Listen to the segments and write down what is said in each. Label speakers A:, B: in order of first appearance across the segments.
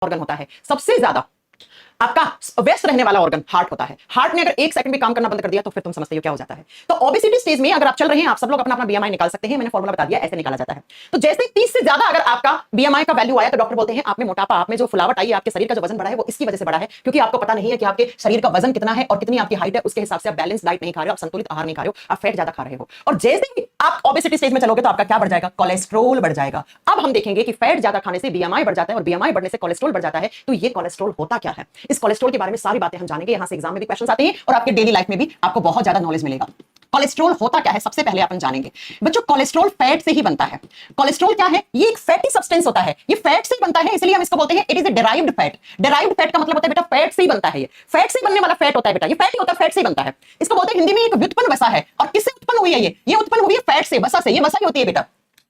A: Organ होता है, सबसे ज्यादा आपका व्यस्त रहने वाला ऑर्गन हार्ट होता है। हार्ट ने अगर 1 सेकंड भी काम करना बंद कर दिया तो फिर तुम समझते हो क्या हो जाता है। तो ओबेसिटी स्टेज में अगर आप चल रहे हैं, आप सब लोग अपना अपना बीएमआई निकाल सकते हैं, मैंने फॉर्मूला बता दिया, ऐसे निकाला जाता है। तो जैसे 30 से ज्यादा अगर आपका बीएमआई का वैल्यू आया तो डॉक्टर बोलते हैं आप में मोटापा, आप में जो फुलावट आई, आपके शरीर का जो वजन बढ़ा है वो इसकी वजह से बढ़ा है, क्योंकि आपको पता नहीं है कि आपके शरीर का वजन कितना है और कितनी आपकी हाइट है, उसके हिसाब से आप बैलेंस डाइट नहीं खा रहे हो, आप संतुलित आहार नहीं खा रहे हो, आप फैट ज्यादा खा रहे हो। और जैसे ही आप ओबेसिटी स्टेज में चलोगे तो आपका क्या बढ़ जाएगा, कोलेस्ट्रॉल बढ़ जाएगा। अब हम देखेंगे कि फैट ज्यादा खाने से बीएमआई बढ़ जाता है और बीएमआई बढ़ने से कोलेस्ट्रॉल बढ़ जाता है। तो ये कोलेस्ट्रॉल होता क्या है, इस कोलेस्ट्रॉल के बारे में सारी बातें हम जानेंगे। यहां से एग्जाम में भी क्वेश्चंस आते हैं और आपके डेली लाइफ में भी आपको बहुत ज्यादा नॉलेज मिलेगा। कोलेस्ट्रॉल होता क्या है, सबसे पहले अपन जानेंगे। बच्चों, कोलेस्ट्रॉल फैट से ही बनता है। कोलेस्ट्रॉल क्या है, ये एक फैटी सब्सटेंस होता है, ये फैट से बनता है, इसलिए हम इसको बोलते हैं it is a derived fat. Derived fat का मतलब होता है बेटा फैट से ही बनता है, ये फैट से बनने वाला फैट होता है बेटा, ये फैट ही होता है, फैट से ही बनता है। इसको बोलते हैं हिंदी में एक व्युत्पन्न वसा है। और किससे उत्पन्न हुई है ये उत्पन्न हुई है फैट से, वसा से। ये वसा ही होती है बेटा,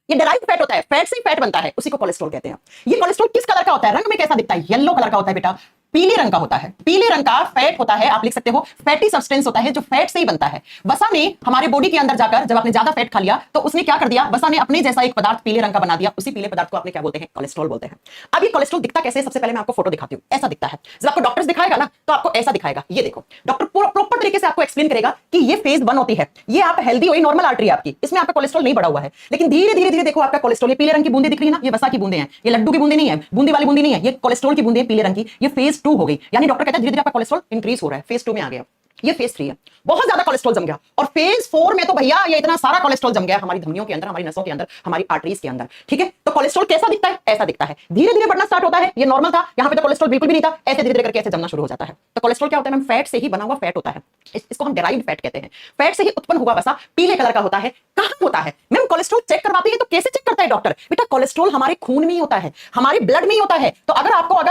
A: ये डेराइव्ड फैट होता है, फैट से ही फैट बनता है, उसी को कोलेस्ट्रॉल कहते हैं। ये कोलेस्ट्रॉल किस कलर का होता है, रंग में कैसा दिखता है, येलो कलर का होता है बेटा, पीले रंग का होता है। पीले रंग का फैट होता है, आप लिख सकते हो फैटी सब्सटेंस होता है जो फैट से ही बनता है। वसा ने हमारे बॉडी के अंदर जाकर जब आपने ज्यादा फैट खा लिया तो उसने क्या कर दिया, वसा ने अपने जैसा एक पदार्थ पीले रंग का बना दिया, उसी पीले पदार्थ को आपने क्या बोलते हैं, कोलेस्ट्रॉल बोलते हैं। अब ये कोलेस्ट्रॉल दिखता कैसे है, सबसे पहले मैं आपको फोटो दिखाती हूँ। ऐसा दिखता है, जब आपको डॉक्टर्स दिखाएगा ना तो आपको ऐसा दिखाएगा। ये देखो, डॉक्टर प्रॉपर तरीके से आपको एक्सप्लेन करेगा कि ये फेज 1 होती है, ये आप हेल्दी हुई, नॉर्मल आर्टरी आपकी, इसमें आपका कोलेस्ट्रॉल नहीं बढ़ा हुआ है, लेकिन धीरे धीरे धीरे देखो आपका कोलेस्ट्रॉल, ये पीले रंग की बूंदे दिख रही है ना, ये वसा की बूंदे हैं, ये लड्डू की बूंदे नहीं है, बूंदी वाली बूंदी नहीं है, ये कोलेस्ट्रॉल की बूंदे पीले रंग की। ये फेज 2 हो गई, यानी डॉक्टर कहता है धीरे धीरे आपका कोलेस्ट्रॉल इंक्रीज हो रहा है, फेज 2 में आ गया। ये फेज 3 है, बहुत ज्यादा कोलेस्ट्रॉल जम गया। और फेज 4 में तो भैया ये इतना सारा कोलेस्ट्रॉल जम गया हमारी धमनियों के अंदर, हमारी नसों के अंदर, हमारी आर्टरीज के अंदर। ठीक है, तो कोलेस्ट्रॉल कैसा दिखता है, ऐसा दिखता है, धीरे धीरे बढ़ना स्टार्ट होता है। ये नॉर्मल था, यहां पे तो कोलेस्ट्रॉल बिल्कुल भी नहीं था, ऐसे धीरे धीरे करके ऐसे जमना शुरू हो जाता है। तो कोलेस्ट्रॉल क्या होता है मैम, फैट से ही बना हुआ फैट होता है, इसको हम डेराइव्ड फैट कहते हैं। फैट से ही उत्पन्न हुआ वसा पीले कलर का होता है। कहां होता है मैम, कोलेस्ट्रॉल चेक करवाती है तो कैसे चेक करता है डॉक्टर, बेटा कोलेस्ट्रॉल हमारे खून में ही होता है, हमारे ब्लड में ही होता है। तो अगर आपको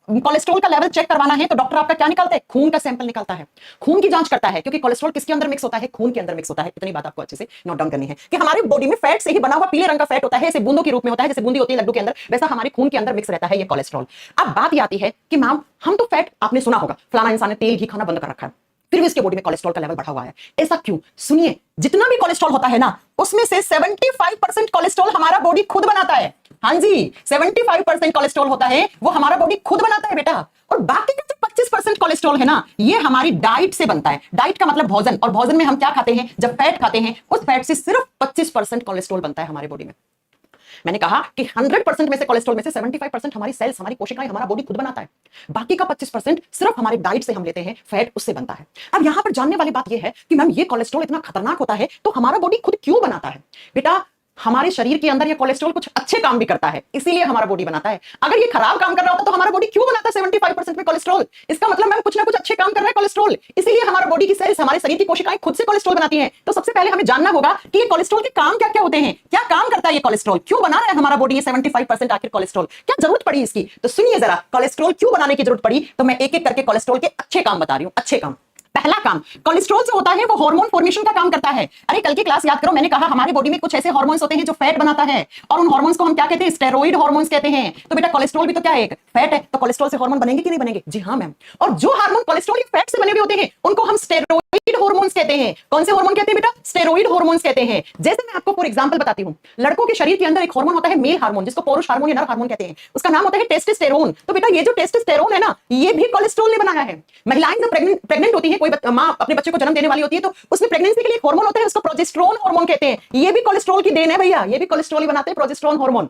A: कोलेस्ट्रॉल का लेवल चेक करवाना है तो डॉक्टर आपका क्या निकालता है, खून का सैंपल निकालता है, खून की जांच करता है, क्योंकि कोलेस्ट्रॉल किसके अंदर मिक्स होता है, खून के अंदर मिक्स होता है। इतनी बात आपको अच्छे से नोट डाउन करनी है कि हमारी बॉडी में फैट से ही बना हुआ पीले रंग का फैट होता है, ऐसे बूंदों के रूप में होता है, जैसे बूंदी होती है लड्डू के अंदर, वैसा हमारे खून के अंदर मिक्स रहता है ये कोलेस्ट्रॉल। अब बात ये आती है कि मैम हम तो फैट, आपने सुना होगा फलाना इंसान ने तेल घी खाना बंद कर रखा है, फिर भी इसके बॉडी में कोलेस्ट्रॉल का लेवल बढ़ा हुआ है, ऐसा क्यों? सुनिए, जितना भी कोलेस्ट्रॉल होता है ना उसमें से 75% कोलेस्ट्रॉल हमारा बॉडी खुद बनाता है। हाँ जी, 75% कोलेस्ट्रॉल होता है वो हमारा बॉडी खुद बनाता है बेटा। और बाकी का जो 25% कोलेस्ट्रॉल है ना, ये हमारी डाइट से बनता है। डाइट का मतलब भोजन, और भोजन में हम क्या खाते हैं, जब फैट खाते हैं उस फैट से सिर्फ 25% कोलेस्ट्रॉल बनता है हमारे बॉडी में। मैंने कहा कि 100% में से कोलेस्ट्रॉल में से 75% हमारी सेल्स, हमारी कोशिकाएं, हमारा बॉडी खुद बनाता है, बाकी का 25% सिर्फ हमारे डाइट से हम लेते हैं, फैट उससे बनता है। अब यहां पर जानने वाली बात यह है कि मैम ये कोलेस्ट्रॉल इतना खतरनाक होता है तो हमारा बॉडी खुद क्यों बनाता है? बेटा हमारे शरीर के अंदर ये कोलेस्ट्रॉल कुछ अच्छे काम भी करता है, इसीलिए हमारा बॉडी बनाता है। अगर ये खराब काम कर रहा होता तो हमारा बॉडी क्यों बनाता 75% में कोलेस्ट्रॉल? इसका मतलब मैम कुछ ना कुछ अच्छे काम कर रहा है कोलेस्ट्रॉल, इसीलिए हमारा बॉडी की सेल्स, हमारे शरीर की कोशिकाएं खुद से कोलेस्ट्रॉल बनाती हैं। तो सबसे पहले हमें जानना होगा कि ये कोलेस्ट्रॉल के काम क्या क्या होते हैं, क्या काम करता है ये कोलेस्ट्रॉल, क्यों बना रहा है हमारा बॉडी ये 75% आखिर कोलेस्ट्रॉल, क्या जरूरत पड़ी इसकी? तो सुनिए जरा, कोलेस्ट्रॉल क्यों बनाने की जरूरत पड़ी, तो मैं एक एक करके कोलेस्ट्रॉल के अच्छे काम बता रही हूं, अच्छे काम। पहला काम, कोलेस्ट्रॉल जो होता है वो हार्मोन फॉर्मेशन का काम करता है। अरे कल की क्लास याद करो, मैंने कहा हमारे बॉडी में कुछ ऐसे हार्मोन्स होते हैं जो फैट बनाता है, और उन हार्मोन्स को हम क्या कहते हैं, स्टेरॉइड हार्मोन्स कहते हैं। तो बेटा कोलेस्ट्रॉल भी तो क्या है, एक फैट है, तो कोलेस्ट्रॉल से हार्मोन बनेंगे कि नहीं बनेंगे? जी हाँ मैम। और जो हार्मोन कोलेस्ट्रॉल या फैट से बने हुए होते हैं उनको हम स्टेरॉइड हार्मोन्स कहते हैं। कौन से हार्मोन कहते हैं बेटा? स्टेरॉइड हार्मोन्स कहते हैं। जैसे मैं आपको फॉर एग्जांपल बताती हूं, लड़कों के शरीर के अंदर एक हार्मोन होता है मेल हार्मोन, जिसको पुरुष हार्मोन या नर हार्मोन कहते हैं, उसका नाम होता है टेस्टोस्टेरोन। तो बेटा ये जो टेस्टोस्टेरोन है ना, ये भी कोलेस्ट्रॉल ने बनाया है। महिलाएं जब प्रेग्नेंट होती है, कोई मां अपने बच्चे को जन्म देने वाली होती है, तो उसमें प्रेगनेंसी के लिए एक हार्मोन होता है, उसको प्रोजेस्टेरोन हार्मोन कहते हैं। ये भी कोलेस्ट्रॉल की देन है भैया, ये भी कोलेस्ट्रॉल ही बनाते हैं, प्रोजेस्टेरोन हार्मोन।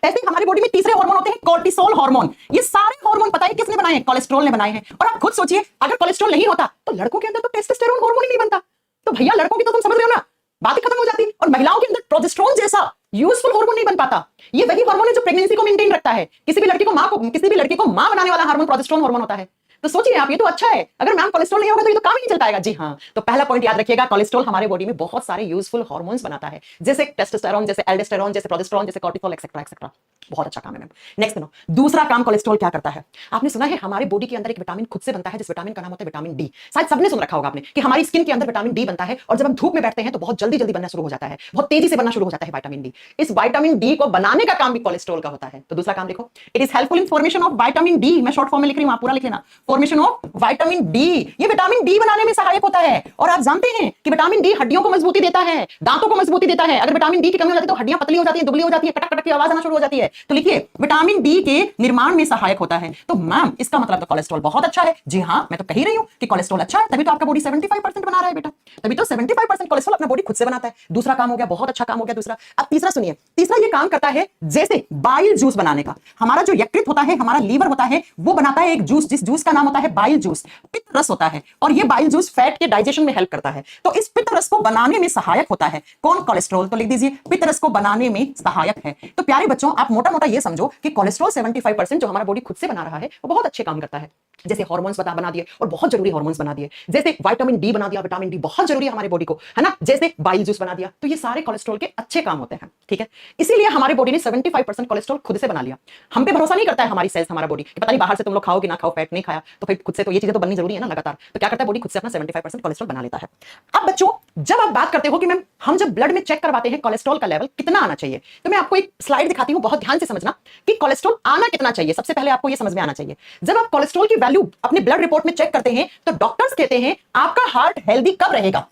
A: ऐसे हमारी बॉडी में तीसरे हार्मोन होते हैं कोर्टिसोल हार्मोन। ये सारे हार्मोन पता है किसने बनाए हैं? कोलेस्ट्रॉल ने बनाए हैं। और आप खुद सोचिए, अगर कोलेस्ट्रॉल नहीं होता तो लड़कों के अंदर तो टेस्टोस्टेरोन हार्मोन ही नहीं बनता। तो भैया लड़कों की तो तुम समझ रहे हो ना, बात ही खत्म हो जाती। और महिलाओं के अंदर प्रोजेस्टेरोन जैसा यूजफुल हार्मोन नहीं बन पाता। ये वही हार्मोन है जो प्रेगनेंसी को मेंटेन रखता है। किसी भी लड़की को मां बनाने वाला हार्मोन प्रोजेस्टेरोन हार्मोन होता है। तो सोचिए आप, ये तो अच्छा है। अगर मैम कोलेस्ट्रॉल नहीं होगा तो ये तो काम ही नहीं चल पाएगा। जी हाँ, तो पहला पॉइंट याद रखिएगा, कोलेस्ट्रॉल हमारे बॉडी में बहुत सारे यूजफुल हार्मोन्स बनाता है, जैसे टेस्टोस्टेरोन, जैसे एल्डोस्टेरोन, जैसे प्रोजेस्टेरोन, जैसे कॉर्टिसोल एक्सेट्रा एक्सेट्रा। बहुत अच्छा काम है मैम। नेक्स्ट सुनो, दूसरा काम कोलेस्ट्रॉल क्या करता है? आपने सुना है हमारे बॉडी के अंदर एक विटामिन खुद से बनता है, जिस विटामिन का नाम होता है विटामिन डी। शायद सबने सुन रखा होगा आपने कि हमारी स्किन के अंदर विटामिन डी बनता है, और जब हम धूप में बैठते हैं तो बहुत जल्दी जल्दी बनना शुरू हो जाता है, बहुत तेजी से बनना शुरू हो जाता है विटामिन डी। इस विटामिन डी को बनाने का काम भी कोलेस्ट्रॉल का होता है। तो दूसरा काम देखो, it is helpful in formation of vitamin D. मैं शॉर्ट फॉर्म में लिख रही हूं, आप पूरा लिख लेना। Formation of vitamin D. ये विटामिन डी बनाने में सहायक होता है। और आप जानते हैं कि विटामिन डी हड्डियों को मजबूती देता है, दांतों को मजबूती देता है। अगर विटामिन डी की कमी हो जाती है तो हड्डियां पतली हो जाती है, दुबली हो जाती है, कटक कटक की आवाज आना शुरू हो जाती है। तो लिखिए विटामिन डी के निर्माण में सहायक होता है। तो मैम इसका मतलब तो कोलेस्ट्रॉल बहुत अच्छा है। जी हाँ, मैं तो कह ही रही हूं कि कोलेस्ट्रॉल अच्छा है, तभी तो आपका बॉडी 75% बना रहा है बेटा, तभी तो 75% कोलेस्ट्रॉल अपना बॉडी खुद से बनाता है। दूसरा काम हो गया, बहुत अच्छा काम हो गया दूसरा। अब तीसरा सुनिए, तीसरा ये काम करता है जैसे बाइल जूस बनाने का। हमारा जो यकृत होता है, हमारा लीवर होता है, वो बनाता है एक जूस, जिस जूस का नाम होता है बाइल जूस, पित्त रस होता है। और ये बाइल जूस फैट के डाइजेशन में हेल्प करता है। तो इस पित्त रस को बनाने में सहायक होता है कौन? कोलेस्ट्रॉल। तो लिख दीजिए पित्त रस को बनाने में सहायक है। तो प्यारे बच्चों, आप मोटा मोटा ये समझो कि कोलेस्ट्रॉल 75% जो हमारा बॉडी खुद से बना रहा है वो बहुत अच्छे काम करता है। जैसे हार्मोन्स बना दिए, और बहुत जरूरी हार्मोन्स बना दिए, जैसे विटामिन डी बना दिया, विटामिन डी बहुत जरूरी है हमारे बॉडी को, है ना, जैसे बाइल जूस बना दिया। तो ये सारे कोलेस्ट्रॉल के अच्छे काम होते हैं, ठीक है। इसीलिए हमारे बॉडी ने 75% कोलेस्ट्रॉल खुद से बना लिया। हम पे भरोसा नहीं करता है हमारी सेल्स, हमारा बॉडी कि पता नहीं बाहर से तुम लोग खाओ कि ना खाओ, फैट नहीं खाया तो फिर खुद से तो ये चीजें तो बननी जरूरी है ना लगातार। तो क्या करता है बॉडी खुद से अपना 75% कोलेस्ट्रॉल बना लेता है। अब बच्चों, जब आप बात करते हो कि मैम हम जब ब्लड में चेक करवाते हैं कोलेस्ट्रॉल का लेवल कितना आना चाहिए, तो मैं आपको एक स्लाइड दिखाती हूं, बहुत ध्यान से समझना कि कोलेस्ट्रॉल आना कितना चाहिए। सबसे पहले आपको यह समझ में आना चाहिए, जब आप कोलेस्ट्रॉल की वैल्यू अपने ब्लड रिपोर्ट में चेक करते हैं तो डॉक्टर्स कहते हैं आपका हार्ट हेल्दी कब रहेगा,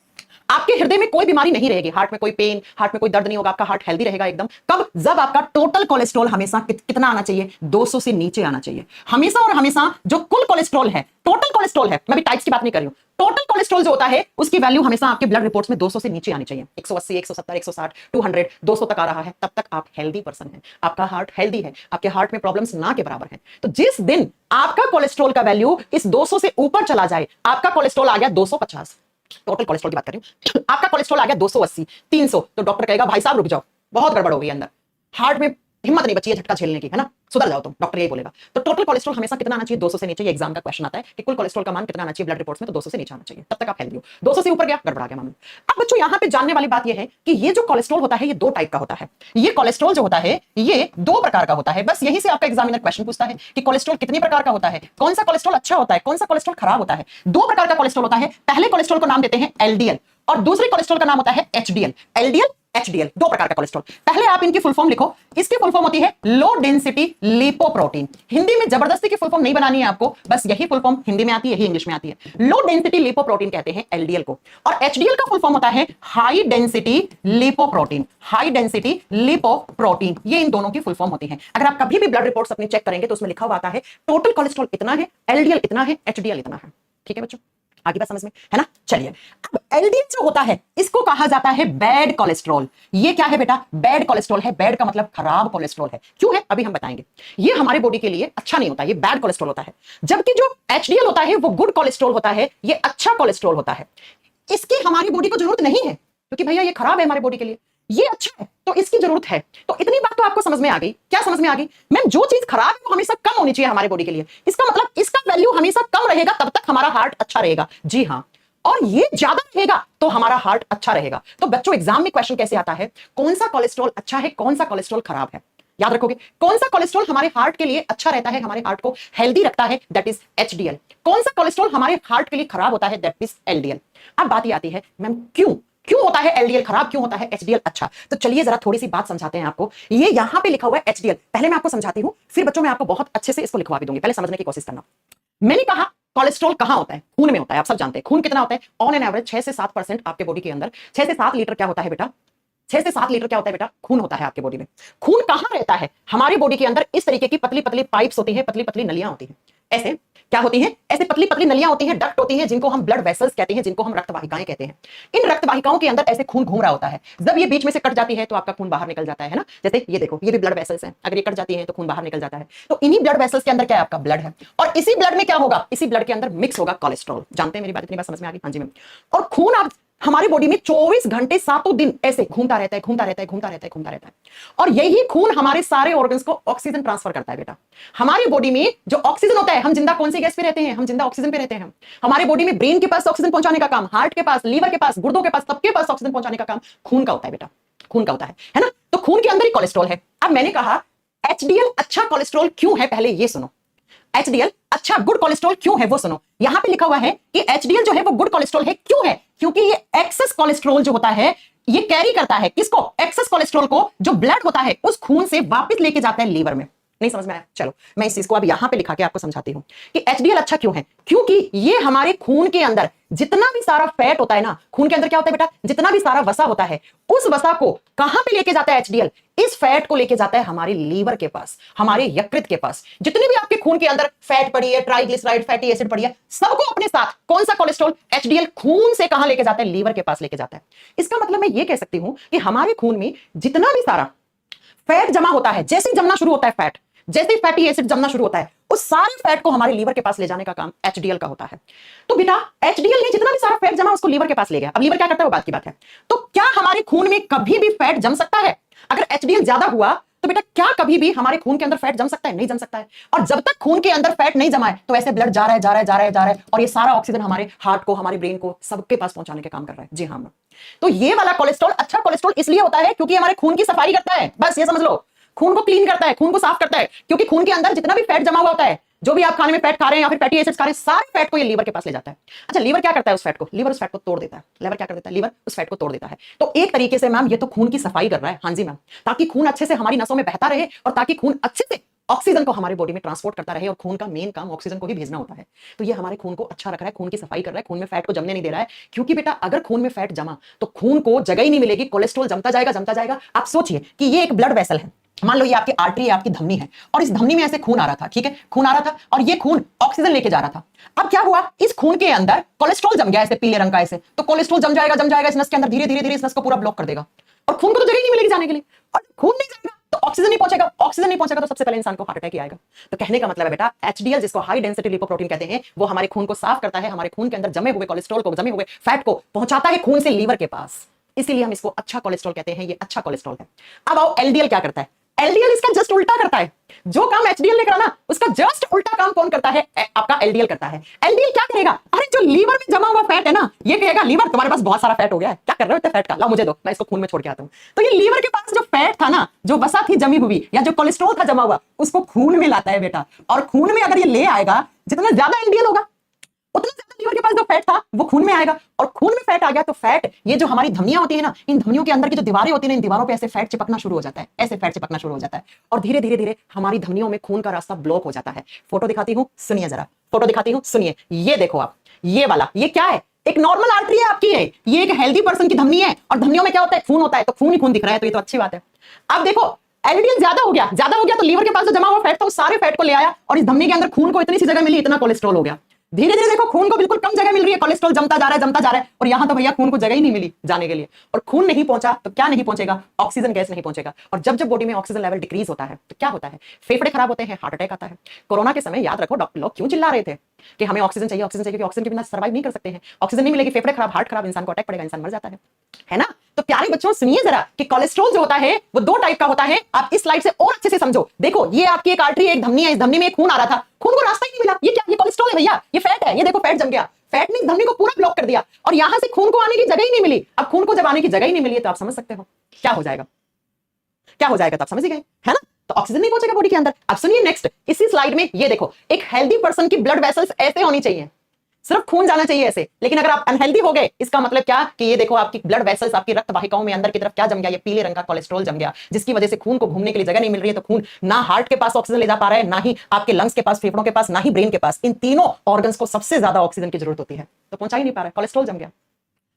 A: आपके हृदय में कोई बीमारी नहीं रहेगी, हार्ट में कोई पेन, हार्ट में कोई दर्द नहीं होगा, आपका हार्ट हेल्दी रहेगा एकदम। कब? जब आपका टोटल कोलेस्ट्रॉल हमेशा कितना आना चाहिए? 200 से नीचे आना चाहिए हमेशा। और हमेशा जो कुल कोलेस्ट्रॉल है, टोटल कोलेस्ट्रॉल है, मैं भी टाइप्स की बात नहीं कर रही हूं, टोटल कोलेस्ट्रॉल जो होता है उसकी वैल्यू हमेशा आपके ब्लड रिपोर्ट्स में 200 से नीचे आनी चाहिए। 180, 170, 160, 200, 200 तक आ रहा है, तब तक आप हेल्दी पर्सन हैं, आपका हार्ट हेल्दी है, आपके हार्ट में प्रॉब्लम्स ना के बराबर हैं। तो जिस दिन आपका कोलेस्ट्रॉल का वैल्यू इस 200 से ऊपर चला जाए, आपका कोलेस्ट्रॉल आ गया 250, टोटल कोलेस्ट्रॉल की बात कर रही हूं, आपका कोलेस्ट्रॉल आ गया 280, 300, तो डॉक्टर कहेगा भाई साहब रुक जाओ, बहुत गड़बड़ हो गई अंदर, हार्ट में हिम्मत नहीं बची है झटका झेलने की, है ना, सुधर जाओ तुम, डॉक्टर यही बोलेगा। तो टोटल कोलेस्ट्रॉल हमेशा कितना आना चाहिए? 200 से नीचे। ये एग्जाम का क्वेश्चन आता है कि कुल कोलेस्ट्रॉल का मान कितना आना चाहिए ब्लड रिपोर्ट्स में, तो 200 से नीचे आना चाहिए, तब तक आप हेल्दी हो। 200 से ऊपर गया, गड़बड़ा गया मामला। अब बच्चों यहां पे जानने वाली बात ये है कि ये जो कोलेस्ट्रॉल होता है ये दो टाइप का होता है। ये कोलेस्ट्रॉल जो होता है ये दो प्रकार का होता है। बस यही से आपका एग्जामिनर क्वेश्चन पूछता है कि कोलेस्ट्रॉल कितने प्रकार का होता है, कौन सा कोलेस्ट्रॉल अच्छा होता है, कौन सा कोलेस्ट्रॉल खराब होता है। दो प्रकार का कोलेस्ट्रॉल होता है। पहले कोलेस्ट्रॉल को नाम देते हैं एलडीएल और दूसरे कोलेस्ट्रॉल का नाम होता है एचडीएल। एलडीएल, एचडीएल, दो प्रकार का कोलेस्ट्रॉल। पहले आप इनकी फुल फॉर्म लिखो। इसकी फुल फॉर्म होती है लो डेंसिटी लिपोप्रोटीन। हिंदी में जबरदस्ती की फुल फॉर्म नहीं बनानी है आपको, बस यही फुल फॉर्म हिंदी में आती है, यही इंग्लिश में आती है। लो डेंसिटी लिपोप्रोटीन कहते हैं एलडीएल को। और एचडीएल का फुल फॉर्म होता है high density lipoprotein. High density lipoprotein, ये इन दोनों की फुल फॉर्म होती है। अगर आप कभी भी ब्लड रिपोर्ट्स अपनी चेक करेंगे तो उसमें लिखा हुआ आता है टोटल कोलेस्ट्रॉल इतना है, एलडीएल इतना है, एचडीएल इतना है। ठीक है बच्चों, आगे बात समझ में है ना। चलिए, अब एलडीएल जो होता है इसको कहा जाता है बैड कोलेस्ट्रॉल। ये क्या है बेटा? बैड कोलेस्ट्रॉल है। बैड का मतलब खराब कोलेस्ट्रॉल है। क्यों है अभी हम बताएंगे। ये हमारे बॉडी के लिए अच्छा नहीं होता, ये बैड कोलेस्ट्रॉल होता है। जबकि जो एचडीएल होता है वो गुड कोलेस्ट्रॉल होता है, ये अच्छा कोलेस्ट्रॉल होता है। इसकी हमारी बॉडी को जरूरत नहीं है क्योंकि भैया ये खराब है हमारी बॉडी के लिए, ये अच्छा है तो इसकी जरूरत है। तो इतनी बात तो आपको समझ में आ गई। क्या समझ में आ गई मैम? जो चीज खराब है वो हमेशा कम होनी चाहिए हमारे बॉडी के लिए। इसका मतलब इसका वैल्यू हमेशा कम रहेगा तब तक हमारा हार्ट अच्छा रहेगा। जी हाँ, और ये ज्यादा रहेगा तो हमारा हार्ट अच्छा रहेगा। तो बच्चों एग्जाम में क्वेश्चन कैसे आता है, कौन सा कोलेस्ट्रॉल अच्छा है, कौन सा कोलेस्ट्रॉल खराब है, याद रखोगे। कौन सा कोलेस्ट्रॉल हमारे हार्ट के लिए अच्छा रहता है, हमारे हार्ट को हेल्दी रखता है, दैट इज एचडीएल। कौन सा कोलेस्ट्रॉल हमारे हार्ट के लिए खराब होता है, दैट इज एलडीएल। अब बात ये आती है मैम क्यों होता है एलडीएल खराब, क्यों होता है एचडीएल अच्छा। तो चलिए जरा थोड़ी सी बात समझाते हैं आपको। ये यहां पे लिखा हुआ है एचडीएल, पहले मैं आपको समझाती हूं, फिर बच्चों मैं आपको बहुत अच्छे से इसको लिखवा भी दूंगी। पहले समझने की कोशिश करना। मैंने कहा कोलेस्ट्रॉल कहां होता है? खून में होता है। आप सब जानते हैं खून कितना होता है ऑन एन एवरेज 6 से 7% आपके बॉडी के अंदर। 6 से 7 लीटर क्या होता है बेटा? 6 से 7 लीटर क्या होता है बेटा? खून होता है आपके बॉडी में। खून कहां रहता है? हमारी बॉडी के अंदर इस तरीके की पतली पतली पाइप्स होती हैं, पतली पतली नलियां होती हैं। ऐसे क्या होती हैं? ऐसे पतली पतली नलियां होती हैं, डक्ट होती हैं, जिनको हम ब्लड वेसल्स कहते हैं, जिनको हम रक्त वाहिकाएं कहते हैं। इन रक्त वाहिकाओं के अंदर ऐसे खून घूम रहा होता है। जब ये बीच में से कट जाती है तो आपका खून बाहर निकल जाता है ना। जैसे ये देखो, ये भी ब्लड वेसल्स हैं, अगर ये कट जाती है तो खून बाहर निकल जाता है। तो इन्हीं ब्लड वेसल्स के अंदर क्या है? आपका ब्लड है। और इसी ब्लड में क्या होगा? इसी ब्लड के अंदर मिक्स होगा कोलेस्ट्रॉल। जानते हैं मेरी बात? इतनी बात समझ में आ गई? हाँ जी मैम। और खून आप हमारी बॉडी में 24 घंटे 7 दिन ऐसे घूमता रहता है, घूमता रहता है, घूमता रहता है, घूमता रहता है। और यही खून हमारे सारे ऑर्गन्स को ऑक्सीजन ट्रांसफर करता है बेटा। हमारी बॉडी में जो ऑक्सीजन होता है, हम जिंदा कौन सी गैस पे रहते हैं? हम जिंदा ऑक्सीजन पे रहते हैं। हमारे बॉडी में ब्रेन के पास ऑक्सीजन पहुंचाने का काम, हार्ट के पास, लीवर के पास, गुर्दों के पास, सबके पास ऑक्सीजन पहुंचाने का काम खून का होता है बेटा। खून का होता है ना। तो खून के अंदर ही कोलेस्ट्रॉल है। अब मैंने कहा एचडीएल अच्छा कोलेस्ट्रॉल क्यों है, पहले ये सुनो। एचडीएल अच्छा गुड कोलेस्ट्रॉल क्यों है वो सुनो। यहां पे लिखा हुआ है कि एचडीएल जो है वो गुड कोलेस्ट्रॉल है। क्यों है? क्योंकि ये एक्सेस कोलेस्ट्रॉल जो होता है ये कैरी करता है किसको? एक्सेस कोलेस्ट्रॉल को, जो ब्लड होता है उस खून से वापस लेके जाता है लीवर में। नहीं समझ में आया? चलो मैं इस चीज को अब यहां पे लिखा के आपको समझाती हूं कि एचडीएल अच्छा क्यों है। क्योंकि ये हमारे खून के अंदर जितना भी सारा फैट होता है ना, खून के अंदर क्या होता है बेटा, जितना भी सारा वसा होता है, उस वसा को कहां पे लेके जाता है एचडीएल? इस फैट को लेके जाता है हमारे लीवर के पास, हमारे यकृत के पास। जितने भी आपके खून के अंदर फैट पड़ी है, ट्राइग्लिसराइड, फैटी एसिड पड़ी है, सबको अपने साथ कौन सा कोलेस्ट्रॉल, एचडीएल खून से कहां लेके जाता है? लीवर के पास लेके जाता है। इसका मतलब मैं ये कह सकती हूं कि हमारे खून में जितना भी सारा फैट जमा होता है, जैसे ही जमना शुरू होता है फैट, जैसे ही फैटी एसिड जमना शुरू होता है, उस सारे फैट को हमारे लीवर के पास ले जाने का काम एचडीएल का होता है। तो बेटा एचडीएल ने जितना भी सारा फैट जमा उसको लीवर के पास ले गया। अब लीवर क्या करता है वो बात की बात है। तो क्या हमारे खून में कभी भी फैट जम सकता है? अगर एचडीएल ज्यादा हुआ तो बेटा क्या कभी भी हमारे खून के अंदर फैट जम सकता है? नहीं जम सकता है। और जब तक खून के अंदर फैट नहीं जमा है तो ऐसे ब्लड जा रहा है, जा रहा है, जा रहा है, जा रहा है, और ये सारा ऑक्सीजन हमारे हार्ट को, हमारे ब्रेन को, सबके पास पहुंचाने का काम कर रहा है। जी हाँ। तो ये वाला कोलेस्ट्रॉल अच्छा कोलेस्ट्रॉल इसलिए होता है क्योंकि हमारे खून की सफाई करता है। बस ये समझ लो, खून को क्लीन करता है, खून को साफ करता है। क्योंकि खून के अंदर जितना भी फैट जमा हुआ होता है, जो भी आप खाने में फैट खा रहे हैं या फिर फैटी एसिड्स खा रहे हैं, सारे फैट को ये लीवर के पास ले जाता है। अच्छा लीवर क्या करता है उस फैट को? लीवर उस फैट को तोड़ देता है। लीवर क्या कर देता है? लीवर उस फैट को तोड़ देता है। तो एक तरीके से मैम ये तो खून की सफाई कर रहा है। हाँ जी मैम, ताकि खून अच्छे से हमारी नसों में बहता रहे और ताकि खून अच्छे से ऑक्सीजन को हमारे बॉडी में ट्रांसपोर्ट करता रहे। और खून का मेन काम ऑक्सीजन को ही भेजना होता है। तो ये हमारे खून को अच्छा रख रहा है, खून की सफाई कर रहा है, खून में फैट को जमने नहीं दे रहा है। क्योंकि बेटा अगर खून में फैट जमा तो खून को जगह ही नहीं मिलेगी, कोलेस्ट्रॉल जमता जाएगा, जमता जाएगा। आप सोचिए कि ये एक ब्लड वेसल है, मान लो ये आपकी आर्टरी है, आपकी धमनी है, और इस धमनी में ऐसे खून आ रहा था, ठीक है, खून आ रहा था और ये खून ऑक्सीजन लेके जा रहा था। अब क्या हुआ, इस खून के अंदर कोलेस्ट्रॉल जम गया ऐसे पीले रंग का ऐसे। तो कोलेस्ट्रॉल जम जाएगा, जम जाएगा इस नस के अंदर, धीरे धीरे धीरे इस नस को पूरा ब्लॉक कर देगा और खून को तो जगह ही नहीं मिलेगी जाने के लिए। और खून नहीं जाएगा तो ऑक्सीजन नहीं पहुंचेगा, ऑक्सीजन नहीं पहुंचेगा तो सबसे पहले इंसान को हार्ट अटैक ही आएगा। तो कहने का मतलब है बेटा एचडीएल, जिसको हाई डेंसिटी लिपोप्रोटीन कहते हैं, वो हमारे खून को साफ करता है, हमारे खून के अंदर जमे हुए कोलेस्ट्रॉल को, जमे हुए फैट को पहुंचाता है खून से लीवर के पास। इसीलिए हम इसको अच्छा कोलेस्ट्रॉल कहते हैं, ये अच्छा कोलेस्ट्रॉल है। अब आओ एलडीएल क्या करता है? एलडीएल इसका जस्ट उल्टा करता है। जो काम एचडीएल ने करा ना, उसका जस्ट उल्टा काम कौन करता है? आपका एलडीएल करता है। एलडीएल क्या करेगा? अरे जो लीवर में जमा हुआ फैट है ना, ये कहेगा लीवर तुम्हारे पास बहुत सारा फैट हो गया है, क्या कर रहे हो इतने फैट का, लाओ मुझे दो, मैं इसको खून में छोड़ के आता हूं। तो ये लीवर के पास जो फैट था ना, जो वसा थी जमी हुई या जो कोलेस्ट्रॉल था जमा हुआ, उसको खून में लाता है बेटा। और खून में अगर ये ले आएगा, जितना ज्यादा एलडीएल होगा उतना ज्यादा लीवर के पास जो फैट था वो खून में आएगा। और खून में फैट आ गया तो फैट, ये जो हमारी धमनियां होती है ना, इन धमनियों के अंदर की जो दीवारें होती है ना, इन दीवारों पे ऐसे फैट चिपकना शुरू हो जाता है, ऐसे फैट चिपकना शुरू हो जाता है। और धीरे धीरे धीरे हमारी धमनियों में खून का रास्ता ब्लॉक हो जाता है। फोटो दिखाती हूं, सुनिए जरा, फोटो दिखाती हूं, सुनिए। ये देखो आप, ये वाला, ये क्या है? एक नॉर्मल आर्टरी है आपकी है, ये एक हेल्दी पर्सन की धमनी है। और धमनियों में क्या होता है? खून होता है। तो खून ही खून दिख रहा है, तो ये तो अच्छी बात है। अब देखो एलडीएल ज्यादा हो गया, ज्यादा हो गया तो लीवर के पास जो जमा हुआ फैट था उस सारे फैट को ले आया और इस धमनी के अंदर खून को इतनी सी जगह मिली, इतना कोलेस्ट्रॉल हो गया। धीरे धीरे देखो खून को बिल्कुल कम जगह मिल रही है, कोलेस्ट्रॉल जमता जा रहा है, जमता जा रहा है। और यहां तो भैया खून को जगह ही नहीं मिली जाने के लिए। और खून नहीं पहुंचा तो क्या नहीं पहुंचेगा? ऑक्सीजन गैस नहीं पहुंचेगा। और जब जब बॉडी में ऑक्सीजन लेवल डिक्रीज होता है तो क्या होता है? फेफड़े खराब होते हैं, हार्ट अटैक आता है। कोरोना के समय याद रखो डॉक्टर लोग क्यों चिल्ला रहे थे कि हमें ऑक्सीजन चाहिए, ऑक्सीजन चाहिए, ऑक्सीजन के बिना सर्वाइव नहीं कर सकते हैं। ऑक्सीजन नहीं मिलेगी, फेफड़े खराब, हार्ट खराब, इंसान को अटैक पड़ेगा, इंसान मर जाता है ना। तो प्यारे बच्चों सुनिए जरा कि कोलेस्ट्रॉल जो होता है वो दो टाइप का होता है। आप इस स्लाइड से और अच्छे से समझो। देखो ये आपकी एक आर्टरी, एक धमनी है, इस धमनी में खून आ रहा था, खून को रास्ता ही नहीं मिला। ये क्या? ये कोलेस्ट्रॉल है भैया, ये फैट है। ये देखो फैट जम गया, फैट ने धमनी को पूरा ब्लॉक कर दिया और यहां से खून को आने की जगह ही नहीं मिली। अब खून को जब आने की जगह ही नहीं मिली तो आप समझ सकते हो क्या हो जाएगा, क्या हो जाएगा। तो आप समझ ही गए है ना। तो ऑक्सीजन नहीं पहुंचेगा बॉडी के अंदर। अब सुनिए नेक्स्ट, इसी स्लाइड में ये देखो, एक हेल्दी पर्सन की ब्लड वेसल्स ऐसे होनी चाहिए, सिर्फ खून जाना चाहिए ऐसे। लेकिन अगर आप अनहेल्दी हो गए, इसका मतलब क्या कि ये देखो आपकी ब्लड वेसल्स, आपकी रक्त वाहिकाओं में अंदर की तरफ क्या जम गया? ये पीले रंग का कोलेस्ट्रॉल जम गया, जिसकी वजह से खून को घूमने के लिए जगह नहीं मिल रही है। तो खून ना हार्ट के पास ऑक्सीजन ले जा पा रहा है, ना ही आपके लंग्स के पास, फेफड़ों के पास, ना ही ब्रेन के पास। इन तीनों ऑर्गन्स को सबसे ज्यादा ऑक्सीजन की जरूरत होती है, तो पहुंचा ही नहीं पा रहा है, कोलेस्ट्रॉल जम गया,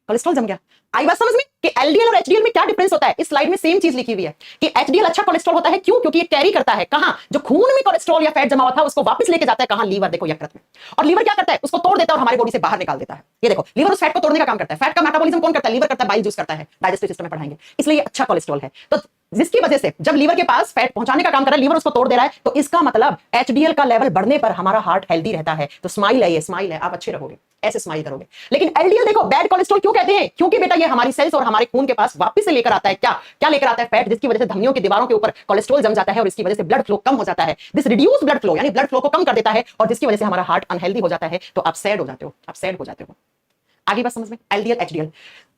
A: कोलेस्ट्रॉल जम गया। आई बात समझ में कि एलडीएल और एचडीएल में क्या डिफरेंस होता है? इस स्लाइड में सेम चीज लिखी हुई है कि एचडीएल अच्छा कोलेस्ट्रॉल होता है। क्यों? क्योंकि ये कैरी करता है कहां? जो खून में कोलेस्ट्रॉल या फैट जमा हुआ था उसको वापस लेके जाता है कहां? लीवर। देखो यकृत में। और लीवर क्या करता है? उसको तोड़ देता है और हमारी बॉडी से बाहर निकाल देता है। ये देखो लीवर उस फैट को तोड़ने का काम करता है। फैट का मेटाबॉलिज्म कौन करता है? लीवर करता है, बाइल जूस करता है, डाइजेस्टिव सिस्टम में पढ़ाएंगे। इसलिए ये अच्छा कोलेस्ट्रॉल है। तो जिसकी वजह से जब लीवर के पास फैट पहुंचाने का काम कर रहा है, लीवर उसको तोड़ दे रहा है, तो इसका मतलब एचडीएल का लेवल बढ़ने पर हमारा हार्ट हेल्दी रहता है। तो स्माइल है, ये स्माइल है, आप अच्छे रहोगे, ऐसे स्माइल करोगे। लेकिन एलडीएल देखो बैड कोलेस्ट्रॉल क्यों कहते हैं? क्योंकि बेटा ये हमारी सेल्स और हमारे खून के पास वापस से लेकर आता है क्या? क्या लेकर आता है? फैट, जिसकी वजह से धमनियों की दीवारों के ऊपर कोलेस्ट्रॉल जम जाता है और इसकी वजह से ब्लड फ्लो कम हो जाता है। दिस रिड्यूस ब्लड फ्लो, यानी ब्लड फ्लो को कम कर देता है और जिसकी वजह से हमारा हार्ट अनहेल्दी हो जाता है। तो आप सैड हो जाते हो, आप सैड हो जाते हो। आगे बात समझ में। एलडीएल एचडीएल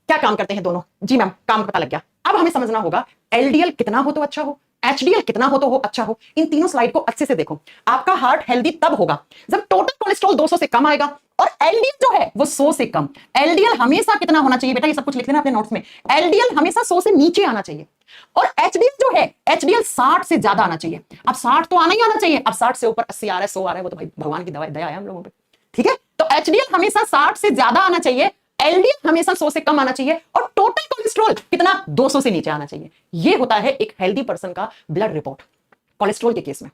A: क्या काम करते हैं दोनों? जी मैम, काम पता लग गया। अब हमें समझना होगा एलडीएल कितना हो तो अच्छा हो, एचडीएल कितना हो तो हो अच्छा हो। इन तीनों स्लाइड को अच्छे से देखो। आपका हार्ट हेल्दी तब होगा जब टोटल कोलेस्ट्रॉल 200 से कम आएगा और एलडीएल जो है वो 100 से कम। एलडीएल हमेशा कितना होना चाहिए बेटा, ये सब कुछ लिख लेना अपने नोट्स में। एलडीएल हमेशा 100 से नीचे आना चाहिए। और एचडीएल जो है, एचडीएल 60 से ज्यादा आना चाहिए। अब 60 तो आना ही आना चाहिए, अब 60 से ऊपर 80 आ रहा है, 100 आ रहा है, वो तो भाई भगवान की दया है हम लोगों पे, ठीक है। तो एचडीएल हमेशा 60 से ज्यादा आना चाहिए, एलडीएल हमेशा 100 से कम आना चाहिए, और टोटल कोलेस्ट्रॉल कितना, 200 से नीचे आना चाहिए। ये होता है एक हेल्दी पर्सन का ब्लड रिपोर्ट कोलेस्ट्रॉल के केस में।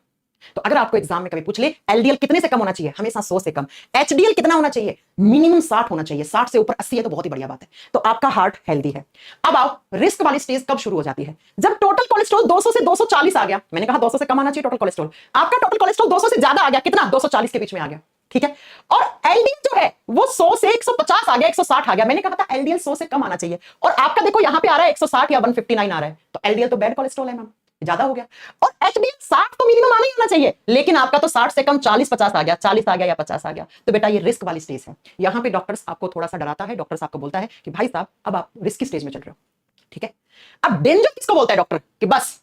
A: तो अगर आपको एग्जाम में कभी पूछ ले एलडीएल कितने से कम होना चाहिए, हमेशा 100 से कम। एचडीएल कितना होना चाहिए, मिनिमम 60 होना चाहिए, 60 से ऊपर 80 है तो बहुत ही बढ़िया बात है, तो आपका हार्ट हेल्दी है। अब आओ, रिस्क वाली स्टेज कब शुरू हो जाती है, जब टोटल कोलेस्ट्रॉल 200 से 240 आ गया। मैंने कहा 200 से कम आना चाहिए टोटल कोलेस्ट्रॉल, आपका टोटल कोलेस्ट्रॉल 200 से ज्यादा आ गया, कितना, 240 के बीच में आ गया, ठीक है। और एलडीएल जो है वो 100 से 150 आ गया, 160 आ गया। मैंने कहा था एलडीएल 100 से कम आना चाहिए, और आपका देखो यहां पे आ रहा है 160 या 159 आ रहा है, तो एलडीएल तो बैड कोलेस्ट्रॉल है मैम, ज्यादा हो गया। और एचडीएल 60 तो मिनिमम आना ही आना चाहिए, लेकिन आपका तो 60 से कम 40-50 आ गया, 40 आ गया या 50 आ गया, तो बेटा ये रिस्क वाली स्टेज है। यहां पे डॉक्टर्स आपको थोड़ा सा डराता है, डॉक्टर्स आपको बोलता है कि भाई साहब अब आप रिस्की स्टेज में चल रहे हो, ठीक है। अब डेंजर किसको बोलता है डॉक्टर, कि बस,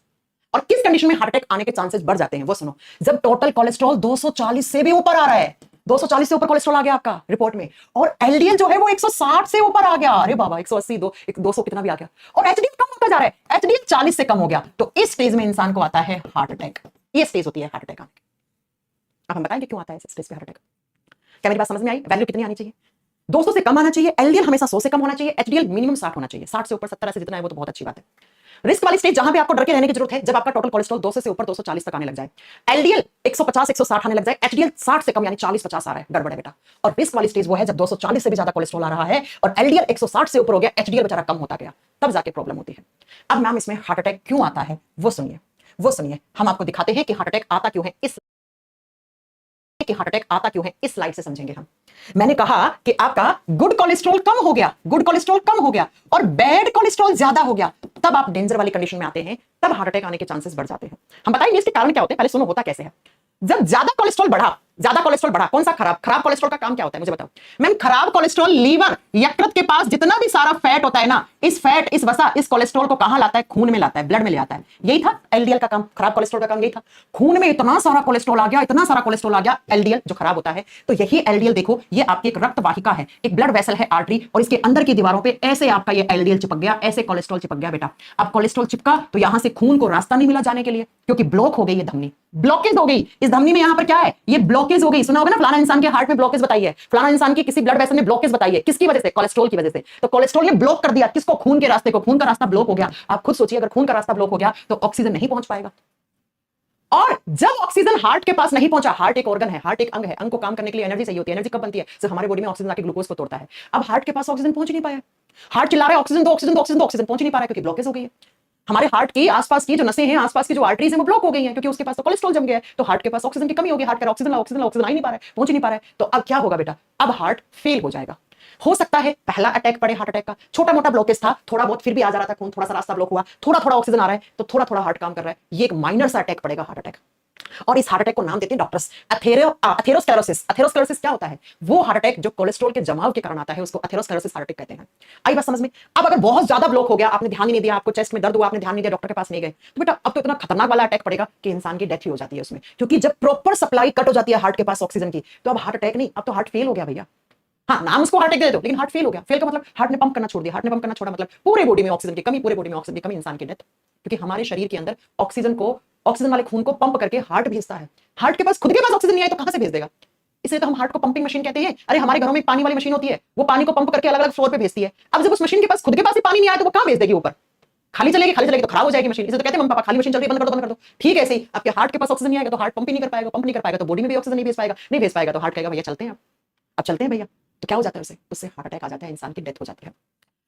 A: और किस कंडीशन में हार्ट अटैक आने के चांसेस बढ़ जाते हैं वो सुनो, जब टोटल कोलेस्ट्रॉल 240 से भी ऊपर आ रहा है, 240 से ऊपर कोलेस्ट्रॉल आ गया आपका रिपोर्ट में, और एलडीएल जो है वो 160 से ऊपर आ गया, अरे बाबा 180, 200 कितना भी आ गया, और एचडीएल कम होता जा रहा है, एचडीएल 40 से कम हो गया, तो इस स्टेज में इंसान को आता है हार्ट अटैक। ये स्टेज होती है हार्ट अटैक आने की। अब हम बताएंगे क्यों आता है इस स्टेज पे हार्ट अटैक। क्या मेरी बात समझ में आई, वैल्यू कितनी आनी चाहिए, 200 से कम आना चाहिए, एलडीएल हमेशा 100 से कम होना चाहिए, एचडीएल मिनिमम 60 होना चाहिए, 60 से ऊपर 70 से जितना है वो तो बहुत अच्छी बात है। रिस्क वाली स्टेज जहां पे आपको डर के रहने की जरूरत है, जब आपका टोटल कोलेस्ट्रॉल 200 से ऊपर 240 तक आने लग जाए, एलडीएल 150 160 आने लग जाए, एचडीएल 60 से कम यानी 40-50 आ रहा है, गड़बड़ है बेटा। और रिस्क वाली स्टेज वो है जब 240 से भी ज्यादा कोलेस्ट्रॉल आ रहा है और एलडीएल 160 से ऊपर हो गया, एचडीएल बेचारा कम होता गया, तब जाके प्रॉब्लम होती है। अब मैम इसमें हार्ट अटैक क्यों आता है वो सुनिए, हम आपको दिखाते हैं कि हार्ट अटैक आता क्यों है, इस स्लाइड से समझेंगे हम। मैंने कहा कि आपका गुड कोलेस्ट्रॉल कम हो गया और बैड कोलेस्ट्रॉल ज्यादा हो गया, तब आप डेंजर वाली कंडीशन में आते हैं, तब हार्ट अटैक आने के चांसेस बढ़ जाते हैं। हम बताएंगे इसके कारण क्या होते हैं, पहले सुनो होता कैसे है। जब ज्यादा कोलेस्ट्रॉल बढ़ा, कौन सा खराब कोलेस्ट्रॉल का काम क्या होता है मुझे बताओ मैम। खराब कोलेस्ट्रॉल लीवर, यकृत के पास जितना भी सारा फैट होता है ना, इस फैट, इस वसा, इस कोलेस्ट्रॉल को कहां लाता है, खून में लाता है, ब्लड में ले आता है। यही था एलडीएल का काम, खराब कोलेस्ट्रॉल का काम यही था। खून में इतना सारा कोलेस्ट्रॉल आ गया, एलडीएल जो खराब होता है, तो यही एलडीएल देखो, ये आपकी एक रक्त वाहिका है, एक ब्लड वेसल है, आर्टरी, और इसके अंदर की दीवारों पे ऐसे आपका ये एलडीएल चिपक गया, ऐसे कोलेस्ट्रॉल चिपक गया बेटा। अब कोलेस्ट्रॉल चिपका तो यहां से खून को रास्ता नहीं मिला जाने के लिए, क्योंकि ब्लॉक हो गई ये धमनी, ब्लॉकेज हो गई इस धमनी में। यहां पर क्या है, ये ब्लॉकेज हो गई। सुना होगा ना, फलाना इंसान के हार्ट में ब्लॉकेज बताइए, फलाना इंसान की किसी ब्लड वेसल में ब्लॉकेज बताइए, किसकी वजह से, कोलेस्ट्रॉल की वजह से। तो कोलेस्ट्रॉल ने ब्लॉक कर दिया किसको, खून के रास्ते को, खून का रास्ता ब्लॉक हो गया। आप खुद सोचिए, अगर खून का रास्ता ब्लॉक हो गया तो ऑक्सीजन नहीं पहुंच पाएगा, और जब ऑक्सीजन हार्ट के पास नहीं पहुंचा, हार्ट एक ऑर्गन है, हार्ट एक अंग है, अंग को काम करने के लिए एनर्जी चाहिए होती है। एनर्जी कब बनती है, सिर्फ हमारे बॉडी में ऑक्सीजन आके ग्लूकोज को तोड़ता है। अब हार्ट के पास ऑक्सीजन पहुंच नहीं पाया, हार्ट चिल्ला रहा है ऑक्सीजन दो, ऑक्सीजन पहुंच नहीं पा रहा है, क्योंकि ब्लॉकेज हो गई है। हमारे हार्ट की आसपास की जो नसें हैं, आसपास की जो आर्टरीज हैं, वो ब्लॉक हो गई हैं, क्योंकि उसके पास तो कोलेस्ट्रॉल जम गया है। तो हार्ट के पास ऑक्सीजन की कमी होगी, हार्ट का ऑक्सीजन आ ही नहीं पा रहा है, पहुंच नहीं पा रहा है। तो अब क्या होगा बेटा, अब हार्ट फेल हो जाएगा। हो सकता है पहला अटैक पड़े हार्ट अटैक का, छोटा मोटा ब्लॉकेज था, थोड़ा बहुत फिर भी आ जा रहा था खून, थोड़ा सा रास्ता ब्लॉक हुआ, थोड़ा थोड़ा ऑक्सीजन आ रहा है, तो थोड़ा थोड़ा हार्ट काम कर रहा है, ये एक माइनर सा अटैक पड़ेगा, हार्ट अटैक। और इस हार्ट अटैक को नाम देते हैं डॉक्टर्स एथेरोस्क्लेरोसिस। एथेरोस्क्लेरोसिस क्या होता है, वो हार्ट अटैक जो कोलेस्ट्रॉल के जमाव के कारण आता है, उसको एथेरोस्क्लेरोसिस हार्ट अटैक कहते हैं। आई बात समझ में। अब अगर बहुत ज्यादा ब्लॉक हो गया, आपने ध्यान ही नहीं दिया, आपको चेस्ट में दर्द हुआ, आपने ध्यान नहीं दिया, डॉक्टर के पास नहीं गए, तो बेटा अब तो इतना खतरनाक वाला अटैक पड़ेगा कि इंसान की डेथ ही हो जाती है उसमें, क्योंकि जब प्रॉपर सप्लाई कट हो जाती है हार्ट के पास ऑक्सीजन की, तो अब हार्ट अटैक नहीं, अब तो हार्ट फेल हो गया भैया। हाँ, नाम उसको हार्ट अटैक दे दो, लेकिन हार्ट फेल हो गया। फेल का मतलब हार्ट ने पंप करना छोड़ दिया, हार्ट ने पंप करना छोड़ा मतलब पूरे बॉडी में ऑक्सीजन की कमी, इंसान की डेथ। क्योंकि हमारे शरीर के अंदर ऑक्सीजन वाले खून को पंप करके हार्ट भेजता है। हार्ट के पास खुद के पास ऑक्सीजन नहीं आए तो कहां से भेज देगा, इसलिए तो हम हार्ट को पंपिंग मशीन कहते हैं। अरे हमारे घरों में पानी वाली मशीन होती है, वो पानी को पंप करके अलग अलग फ्लोर पे भेजती है। अब जब उस मशीन के पास खुद के पास ही पानी नहीं आया तो वो कहां भेज देगी ऊपर, खाली चलेगी तो खराब हो जाएगी मशीन। इसे तो कहते हैं मम्मी पापा खाली मशीन चल रही है, बंद कर दो। ठीक है, ऐसे ही आपके हार्ट के पास ऑक्सीजन नहीं आएगा तो हार्ट पंप ही नहीं कर पाएगा, तो बॉडी में भी ऑक्सीजन नहीं भेज पाएगा, तो हार्ट कहेगा भैया चलते हैं, अब चलते हैं भैया। तो क्या हो जाता है, उससे हार्ट अटैक आ जाता है, इंसान की डेथ हो जाती है।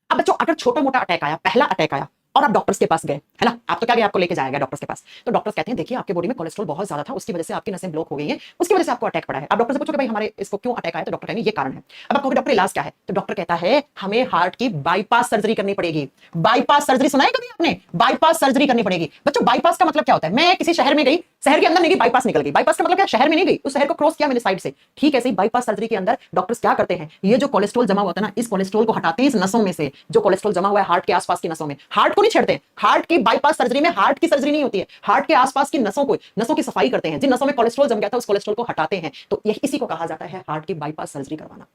A: अब बच्चों अगर छोटा मोटा अटैक आया, पहला अटैक आया और आप डॉक्टर्स के पास गए, है ना, आप तो क्या गए, आपको लेके जाएगा डॉक्टर्स के पास, तो डॉक्टर्स कहते हैं देखिए आपके बॉडी में कोलेस्ट्रॉल बहुत ज्यादा था, उसकी वजह से आपकी नसें ब्लॉक हो गई हैं, उसकी वजह से आपको अटैक पड़ा है। आप डॉक्टर से पूछोगे भाई हमारे इसको क्यों अटैक आया, तो डॉक्टर कहेंगे ये कारण है। अब आप कहोगे डॉक्टर इलाज क्या है, तो डॉक्टर कहता है हमें हार्ट की बाईपास सर्जरी करनी पड़ेगी। बाईपास सर्जरी सुना है कभी आपने, बाईपास सर्जरी करनी पड़ेगी। बच्चों बाईपास का मतलब क्या होता है, मैं किसी शहर में गई, शहर के अंदर नहीं गई, बाईपास निकल गई। बाईपास का मतलब क्या, शहर में नहीं गई, उस शहर को क्रॉस किया मैंने साइड से। ठीक है, ऐसे ही बाईपास सर्जरी के अंदर डॉक्टर्स क्या करते हैं, ये जो कोलेस्ट्रॉल जमा हुआ था ना, इस कोलेस्ट्रॉल को हटाते हैं इस नसों में से। जो कोलेस्ट्रॉल जमा हुआ है हार्ट के आसपास की नसों में, हार्ट को नहीं छेड़ते। हार्ट की बाईपास सर्जरी में हार्ट की सर्जरी नहीं होती है, हार्ट के आसपास की नसों की सफाई करते हैं। जिन नसों में कोलेस्ट्रॉल जम गया था उस कोलेस्ट्रॉल को हटाते हैं। तो यही इसी को कहा जाता है हार्ट की बाईपास सर्जरी करवाना।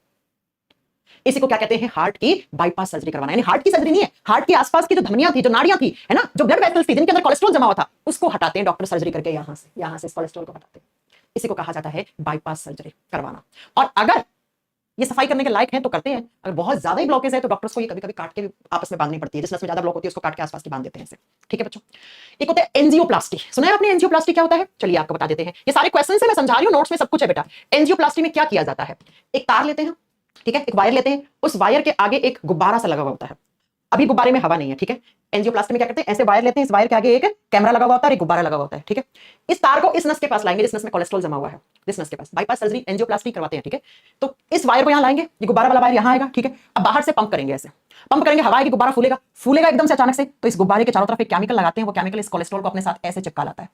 A: इसी को क्या कहते हैं, हार्ट की बाईपास सर्जरी करवाना। यानी हार्ट की सर्जरी नहीं है, हार्ट के आसपास की जो धमनियां थी, जो नाड़ियां थी, है ना, जो ब्लड वेसल्स थी जिनके अंदर कोलेस्ट्रॉल जमा हुआ था, उसको हटाते हैं डॉक्टर सर्जरी करके। यहां से इस कोलेस्ट्रॉल को हटाते हैं। इसी को कहा जाता है बाईपास सर्जरी करवाना। और अगर ये सफाई करने के लायक है तो करते हैं, अगर बहुत ज्यादा ही ब्लॉकेज है तो डॉक्टर्स को ये कभी कभी काट के भी आपस में बांधनी पड़ती है। जिस नस में ज्यादा ब्लॉक होती है उसको काट के आसपास की बांध देते हैं इसे। ठीक है बच्चों। एक होता है एंजियोप्लास्टी, सुना है आपने एंजियोप्लास्टी क्या होता है? चलिए आपको बता देते हैं। ये सारे क्वेश्चन से मैं समझा रही हूँ, नोट्स में सब कुछ है बेटा। एंजियोप्लास्टी में क्या किया जाता है, एक तार लेते हैं, ठीक है, एक वायर लेते हैं, उस वायर के आगे एक गुब्बारा सा लगा हुआ होता है। अभी गुब्बारे में हवा नहीं है, ठीक है। एंजियोप्लास्टी में क्या करते हैं, ऐसे वायर लेते हैं, इस वायर के आगे एक कैमरा लगा हुआ होता है, एक गुब्बारा लगा हुआ होता है, ठीक है। इस तार को इस नस के पास लाएंगे जिस नस में कोलेस्ट्रॉल जमा हुआ है, जिस नस के पास बाईपास सर्जरी एंजियोप्लास्टी करवाते हैं, ठीक है। तो इस वायर को यहां लाएंगे, ये गुब्बारा वाला वायर यहां आएगा, ठीक है। अब बाहर से पंप करेंगे, ऐसे पंप करेंगे, हवा आएगी, गुब्बारा फूलेगा, फूलेगा एकदम से अचानक से। तो इस गुब्बारे के चारों तरफ एक केमिकल लगाते हैं, वो केमिकल इस कोलेस्ट्रॉल को अपने साथ ऐसे चिपका लाता है।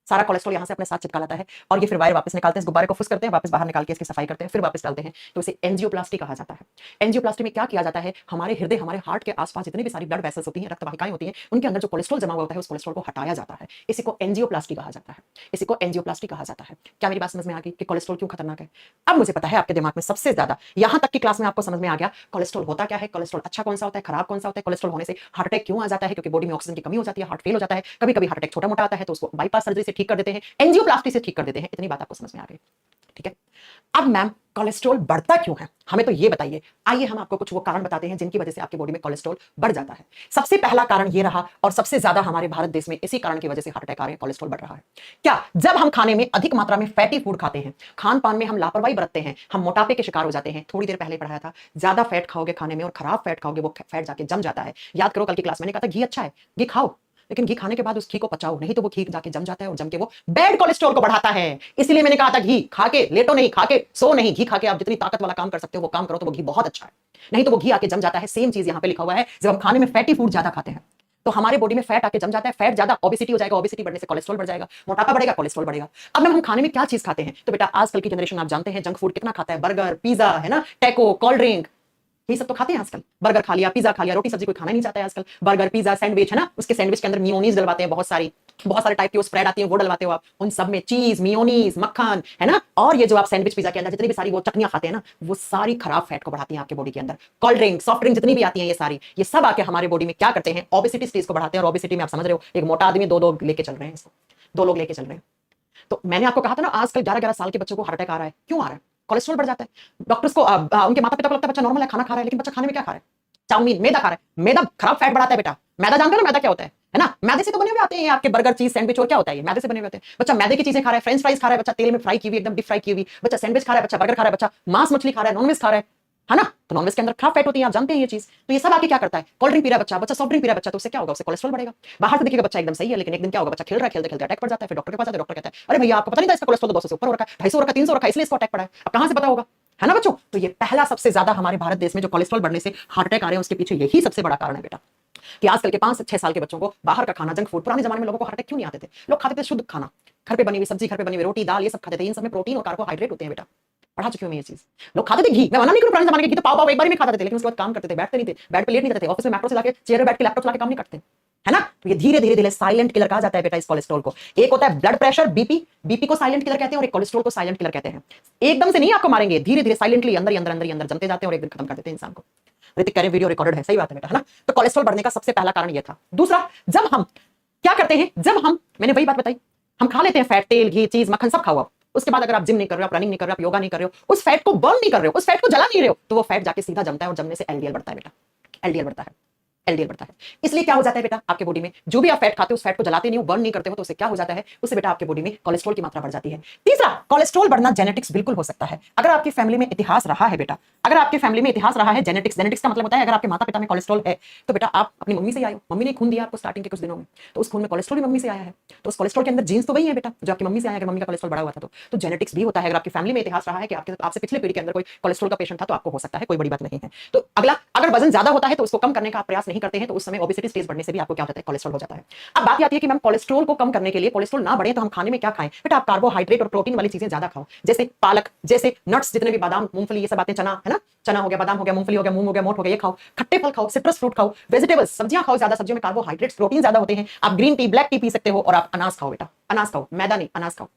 A: सारा कोलेस्ट्रॉल यहां से अपने साथ चिपका लाता है और ये फिर वायर वापस निकालते हैं, इस गुब्बारे को फुस करते हैं, वापस बाहर निकाल के इसकी सफाई करते हैं, फिर वापस डालते हैं। तो इसे एंजियोप्लास्टी कहा जाता है। एंजियोप्लास्टी में क्या किया जाता है, हमारे हृदय, हमारे हार्ट के आसपास जितनी भी सारी ब्लड वेसल्स होती हैं, रक्त वाहिकाएं होती हैं, उनके अंदर जो कोलेस्ट्रॉल जमा हुआ होता है उस कोलेस्ट्रॉल को हटाया जाता है। इसी को एंजियोप्लास्टी कहा जाता है। इसी को एंजियोप्लास्टी कहा जाता है। क्या मेरी बात समझ में आ गई कि कोलेस्ट्रॉल क्यों खतरनाक है? अब मुझे पता है आपके दिमाग में सबसे ज्यादा यहां तक की क्लास में आपको समझ में आ गया कोलेस्ट्रॉल होता क्या है, कोलेस्ट्रॉल अच्छा कौन सा होता है, खराब कौन सा होता है, कोलेस्ट्रॉल होने से हार्ट अटैक क्यों आ जाता है, क्योंकि बॉडी में ऑक्सीजन की कमी हो जाती है, हार्ट फेल हो जाता है, कभी कभी हार्ट अटैक छोटा मोटा आता है तो उसको बाईपास सर्जरी से ठीक कर देते हैं, एंजियोप्लास्टी से ठीक कर देते हैं। इतनी बात आपको समझ में आ गई, ठीक है। अब मैम कोलेस्ट्रॉल बढ़ता क्यों है, हमें तो ये बताइए। आइए हम आपको कुछ वो कारण बताते हैं जिनकी वजह से आपकी बॉडी में कोलेस्ट्रॉल बढ़ जाता है। सबसे पहला कारण ये रहा, और सबसे ज्यादा हमारे भारत देश में इसी कारण की वजह से हार्ट अटैक आ रहे हैं, कोलेस्ट्रॉल बढ़ रहा है। क्या, जब हम खाने में अधिक मात्रा में फैटी फूड खाते हैं, खान पान में हम लापरवाही बरतते हैं, हम मोटापे के शिकार हो जाते हैं। थोड़ी देर पहले पढ़ाया था, ज्यादा फैट खाओगे खाने में और खराब फैट खाओगे, वो फैट जाके जम जाता है। याद करो कल की क्लास मैंने कहा था घी अच्छा है, घी खाओ, लेकिन घी खाने के बाद उस घी को पचाओ, नहीं तो वो घी जाके जम जाता है और जम के वो बैड कोलेस्ट्रॉल को बढ़ाता है। इसलिए मैंने कहा था घी खा के लेटो नहीं, खा के सो नहीं, घी खा के आप जितनी ताकत वाला काम कर सकते हो वो काम करो, तो वो घी बहुत अच्छा है, नहीं तो वो घी आके जम जाता है। सेम चीज यहां पे लिखा हुआ है, जब हम खाने में फैटी फूड ज्यादा खाते हैं तो हमारे बॉडी में फैट आके जम जाता है, फैट ज्यादा ओबेसिटी हो जाएगा, ओबेसिटी बढ़ने से कोलेस्ट्रॉल बढ़ जाएगा, मोटापा बढ़ेगा, कोलेस्ट्रॉल बढ़ेगा। अब हम खाने में क्या चीज खाते हैं, तो बेटा आजकल की जनरेशन आप जानते हैं जंक फूड कितना खाता है, बर्गर, पिज्जा, है ना, टैको, कोल्ड ड्रिंक, ये सब तो खाते हैं आजकल। बर्गर खा लिया, पिज्जा खा लिया, रोटी सब्जी कोई खाना नहीं चाहता है आजकल। बर्गर, पिज्जा, सैंडविच, है ना, उसके सैंडविच के अंदर मियोनीज डलवाते हैं, बहुत सारे टाइप की स्प्रेड आती है, वो डलवाते हो आप। उन सब में चीज, मियोनीज, मक्खन, है ना, और ये जो आप सैंडविच पिज्जा के अंदर जितनी भी सारी वो चटनियां खाते हैं ना, वो सारी खराब फैट को बढ़ाती हैं आपके बॉडी के अंदर। कोल्ड ड्रिंक, सॉफ्ट ड्रिंक जितनी भी आती हैं, ये सब आके हमारे बॉडी में क्या करते हैं, ओबेसिटी स्टेज को बढ़ाते हैं। और ओबेसिटी में आप समझ रहे हो, एक मोटा आदमी दो लेके चल रहे हैं इसको, 2 लोग लेके चल रहे हैं। तो मैंने आपको कहा था ना, आजकल 11-11 साल के बच्चों को हार्ट अटैक आ रहा है। क्यों आ रहा है? कोलेस्ट्रॉल बढ़ जाता है। डॉक्टर्स को उनके माता पिता को लगता है बच्चा नॉर्मल है, खाना खा रहा है, लेकिन बच्चा खाने में क्या खा रहा है, चाउमीन, मैदा खा रहा है। मैदा खराब फैट बढ़ाता है बेटा। मैदा जानते हो ना, मैदा क्या होता है ना, मैदे से तो बने हुए आते हैं आपके बर्गर, चीज, सैंडविच, और क्या होता है, ये मैदे से बने हुए होते हैं। बच्चा मैदे की चीजें खा रहा है, फ्रेंच फ्राइज खा रहा है, बच्चा तेल में फ्राई की हुई, एकदम डीप फ्राई की हुई, बच्चा सैंडविच खा रहा है, बच्चा बर्गर खा रहा है, बच्चा मांस मछली खा रहा है, नॉनवेज खा रहा है ना। तो नॉनवेज के अंदर खराब फैट होती है, आप जानते हैं ये चीज। तो ये सब आके क्या करता है, कोल्ड ड्रिंक पी रहा है बच्चा, सॉफ्ट ड्रिंक पी रहा है बच्चा, तो उससे क्या होगा, उससे कोलेस्ट्रॉल बढ़ेगा। बाहर से देखिएगा बच्चा एकदम सही है, लेकिन एक दिन क्या होगा, बच्चा खेल रहा है, खेलते खेलते अटैक पड़ जाता है, फिर डॉक्टर के पास जाता है, डॉक्टर कहता है अरे भैया आपको पता नहीं था इसका कोलेस्ट्रॉल 200 से ऊपर हो रखा है, 250 हो रखा है, 300 रखा है, इसलिए इसको अटैक पड़ा है। अब कहां से पता होगा, है ना बच्चों। तो ये पहला सबसे ज्यादा हमारे भारत देश में जो कोलेस्ट्रॉल बढ़ने से हार्ट अटैक आ रहे हैं, उसके पीछे यही सबसे बड़ा कारण है बेटा, कि आजकल के 5 से 6 साल के बच्चों को बाहर का खाना, जंक फूड। पुराने जमाने में लोगों को हार्ट अटैक क्यों नहीं आते थे, लोग खाते थे शुद्ध खाना, घर पे बनी हुई सब्जी, घर पे बनी हुई रोटी, दाल, ये सब खाते थे। इन सब में प्रोटीन और कार्बोहाइड्रेट होते हैं बेटा, पढ़ा चुकी हूं मैं ये चीज। लोग खाते थे घी, मैं मना नहीं करूं, पुराने जमाने के घी तो पाव एक बार में खाता थे, लेकिन उसके बाद काम करते थे, बैठते नहीं थे, बेड पे लेट नहीं रहते थे, ऑफिस में मेट्रो से जाके चेयर पे बैठ के लैपटॉप चला के काम नहीं करते, है ना। तो ये धीरे धीरे धीरे साइलेंट किलर कहा जाता है बेटा इस कोलेस्ट्रॉल को। एक होता है ब्लड प्रेशर, बीपी को साइलेंट किलर कहते हैं, और एक कोलेस्ट्रॉल को साइलेंट किलर कहते हैं। एकदम से नहीं आपको मारेंगे, धीरे धीरे साइलेंटली अंदर जमते जाते हैं और एक दिन खत्म कर देते हैं इंसान को। ऋतिक कह रहे वीडियो रिकॉर्डेड है, सही बात है बेटा, है ना। तो कोलेस्ट्रॉल बढ़ने का सबसे पहला कारण यह था। दूसरा, जब हम क्या करते हैं, मैंने वही बात बताई, हम खा लेते हैं फैट, तेल, घी, चीज, मक्खन सब खाओ आप। उसके बाद अगर आप जिम नहीं कर रहे हो, आप रनिंग नहीं कर रहे हो, आप योगा नहीं कर रहे हो, उस फैट को बर्न नहीं कर रहे हो, उस फैट को जला नहीं रहे हो, तो वो फैट जाके सीधा जमता है और जमने से एलडीएल बढ़ता है बेटा, एलडीएल बढ़ता है, एलडीएल बढ़ता है। इसलिए क्या हो जाता है बेटा, आपके बॉडी में जो भी आप फैट खाते हो, उस फैट को जलाते नहीं हो, बर्न नहीं करते हो, तो उससे क्या हो जाता है, उससे बेटा आपके बॉडी में कोलेस्ट्रॉल की मात्रा बढ़ जाती है। तीसरा, कोलेस्ट्रॉल बढ़ना जेनेटिक्स बिल्कुल हो सकता है। अगर आपकी फैमिली में इतिहास रहा है बेटा, अगर आपकी फैमिली में इतिहास रहा है, जेनेटिक्स का मतलब होता है अगर आपके माता पिता में कोलेस्ट्रॉल है, तो बेटा आप अपनी मम्मी से आए हो, मम्मी ने खून दिया आपको स्टार्टिंग के कुछ दिनों में, तो उस खून में कोलेस्ट्रॉल भी मम्मी से आया है, तो उस कोलेस्ट्रॉल के अंदर जीन्स तो वही है बेटा जो आपकी मम्मी से आया है। अगर मम्मी का कोलेस्ट्रॉल बढ़ा हुआ था तो जेनेटिक्स भी होता है। अगर आपकी फैमिली में इतिहास रहा है कि आपसे पिछले पीढ़ी के अंदर कोई कोलेस्ट्रॉल का पेशेंट था, तो आपको हो सकता है, कोई बड़ी बात नहीं है। तो अगला, अगर वजन ज्यादा होता है तो उसको कम करने का आप प्रयास नहीं नहीं करते हैं तो उस समय ओबेसिटी स्टेज बढ़ने से भी आपको क्या होता है, कोलेस्ट्रॉल हो जाता है। अब बात आती है कि मैम कोलेस्ट्रॉल को कम करने के लिए, कोलेस्ट्रॉल ना बढ़े तो हम खाने में क्या खाएं? बेटा आप कार्बोहाइड्रेट और प्रोटीन वाली चीजें ज्यादा खाओ, जैसे पालक, जैसे नट्स, जितने भी बादाम, मूंगफली, ये सब आते हैं, चना है ना, चना हो गया, बादाम हो गया, मूंगफली हो गया, मूंग हो गया, मोठ हो गया, ये खाओ। खट्टे फल खाओ, सिट्रस फ्रूट खाओ, वेजिटेबल्स, सब्जियां खाओ, ज्यादा सब्जियों में कार्बोहाइड्रेट्स, प्रोटीन ज्यादा होते हैं। आप green tea, black T P सकते हो, और आप अनाज खाओ बेटा, अनाज खाओ, मैदा नहीं, अनाज खाओ।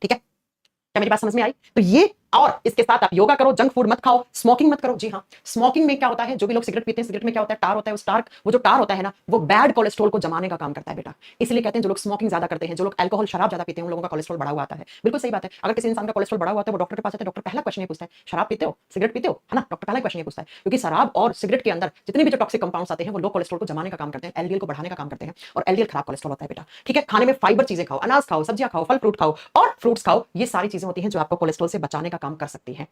A: ठीक है, क्या मेरी बात समझ में आई? तो ये, और इसके साथ आप योगा करो, जंक फूड मत खाओ, स्मोकिंग मत करो। जी हाँ, स्मोकिंग में क्या होता है, जो भी लोग सिगरेट पीते हैं, सिगरेट में क्या होता है, टार होता है, उस टार, वो जो टार होता है ना, वो बैड कोलेस्ट्रॉल को जमाने का काम करता है बेटा। इसलिए कहते हैं जो लोग स्मोकिंग ज्यादा करते हैं, जो लोग अल्कोहल, शराब ज्यादा पीते हैं, उन लोगों का कोलेस्ट्रॉल बढ़ा हुआ आता है। बिल्कुल सही बात है। अगर किसी इंसान का कोलेस्ट्रॉल बढ़ा हुआ है, वो डॉक्टर के पास आता है, डॉक्टर पहला क्वेश्चन ये पूछता है, शराब पीते हो, सिगरेट पीते हो, है ना? डॉक्टर पहला क्वेश्चन ये पूछता है, क्योंकि शराब और सिगरेट के अंदर जितने भी जो टॉक्सिक कंपाउंड्स आते हैं, वो लो कोलेस्ट्रॉल को जमाने का काम करते हैं, एलडीएल को बढ़ाने का काम करते हैं, और एलडीएल खराब कोलेस्ट्रॉल होता है बेटा। ठीक है, खाने में फाइबर चीजें खाओ, अनाज खाओ, सब्जियां खाओ, फल फ्रूट खाओ और फ्रूट्स खाओ, ये सारी चीजें होती हैं जो आपको कोलेस्ट्रॉल से बचाने का काम कर सकती हैं।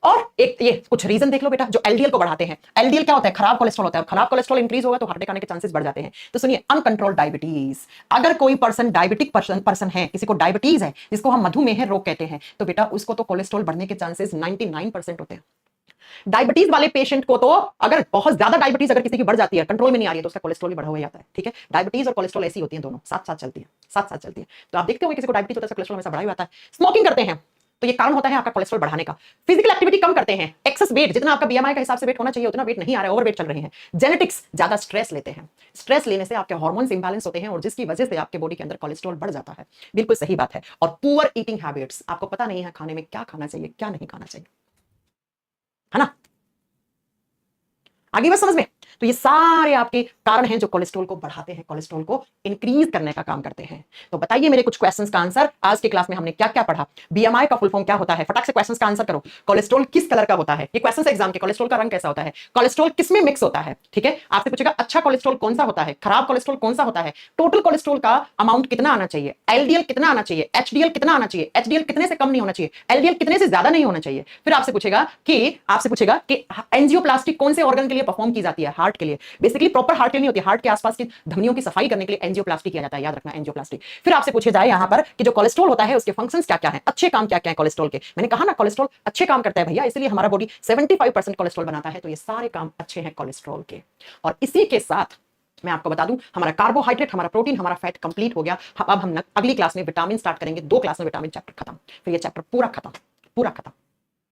A: और एक ये कुछ रीजन देख लो बेटा जो एलडीएल को बढ़ाते हैं। एलडीएल क्या होता है, खराब कोलेस्ट्रॉल होता है, और खराब कोलेस्ट्रॉल इंक्रीज होगा तो हार्ट अटैक आने के चांसेस बढ़ जाते हैं। तो सुनिए, अनकंट्रोल्ड डायबिटीज, अगर कोई पर्सन डायबिटिक पर्सन है, किसी को डायबिटीज है, जिसको हम मधुमेह रोग कहते हैं, तो बेटा उसको तो कोलेस्ट्रॉल बढ़ने के चांसेस 99% होते हैं। डायबिटीज वाले पेशेंट को तो, अगर बहुत ज्यादा डायबिटीज अगर किसी की बढ़ जाती है, कंट्रोल में नहीं आ रही है, तो उसका कोलेस्ट्रॉल भी बढ़ा हुआ जाता है। ठीक है, डायबिटीज और कोलेस्ट्रॉल ऐसी होती है, दोनों साथ साथ चलती है, साथ साथ चलती है। तो आप देखते हो किसी को डायबिटीज होता है, कोलेस्ट्रॉल हमेशा बढ़ा हुआ आता है। स्मोकिंग करते हैं तो ये कारण होता है आपका कोलेस्ट्रॉल बढ़ाने का। फिजिकल एक्टिविटी कम करते हैं, एक्सेस वेट, जितना आपका बीएमआई का हिसाब से वेट होना चाहिए उतना वेट नहीं आ रहा है, ओवरवेट चल रहे हैं। जेनेटिक्स, ज्यादा स्ट्रेस लेते हैं, स्ट्रेस लेने से आपके हार्मोन्स इंबैलेंस होते हैं, और जिसकी वजह से आपके बॉडी के अंदर कोलेस्ट्रॉल बढ़ जाता है। बिल्कुल सही बात है। और पुअर ईटिंग हैबिट्स, आपको पता नहीं है खाने में क्या खाना चाहिए, क्या नहीं खाना चाहिए, है ना? आगे बस समझ में। तो ये सारे आपके कारण हैं जो कोलेस्ट्रॉल को बढ़ाते हैं, कोलेस्ट्रॉल को इंक्रीज करने का काम करते हैं। तो बताइए मेरे कुछ क्वेश्चंस का आंसर। आज की क्लास में हमने क्या क्या पढ़ा? बीएमआई का फुल फॉर्म क्या होता है? फटाक से क्वेश्चंस का आंसर करो। कोलेस्ट्रॉल किस कलर का होता है? ये क्वेश्चंस एग्जाम के। कोलेस्ट्रॉल का रंग कैसा होता है? कोलेस्ट्रॉल किसमें मिक्स होता है? ठीक है, आपसे पूछेगा अच्छा कोलेस्ट्रॉल कौन सा होता है, खराब कोलेस्ट्रॉल कौन सा होता है, टोटल कोलेस्ट्रॉल का अमाउंट कितना आना चाहिए, एलडीएल कितना आना चाहिए, एचडीएल कितना आना चाहिए, एचडीएल कितने से कम नहीं होना चाहिए, एलडीएल कितने से ज्यादा नहीं होना चाहिए। फिर आपसे पूछेगा कि एंजियोप्लास्टी कौन से ऑर्गन के लिए परफॉर्म की जाती है? हार्ट के लिए। बेसिकली प्रॉपर हार्ट के लिए नहीं होती, हार्ट के आसपास की धमनियों की सफाई करने के लिए एंजियोप्लास्टी किया जाता है, याद रखना, एंजियोप्लास्टी। फिर आपसे पूछे जाए यहां पर कि जो कोलेस्ट्रॉल होता है उसके फंक्शंस क्या क्या हैं, अच्छे काम क्या क्या है कोलेस्ट्रॉल के। मैंने कहा ना कोलेस्ट्रॉल अच्छे काम करता है भैया, इसलिए हमारा बॉडी 75% कोलेस्ट्रॉल बनाता है। तो ये सारे काम अच्छे हैं कोलेस्ट्रॉल के। और इसी के साथ मैं आपको बता दूं, हमारा कार्बोहाइड्रेट, हमारा प्रोटीन, हमारा फैट कंप्लीट हो गया। अब हम अगली क्लास में विटामिन स्टार्ट करेंगे। 2 क्लास में विटामिन चैप्टर खत्म, फिर ये चैप्टर पूरा खत्म, पूरा खत्म।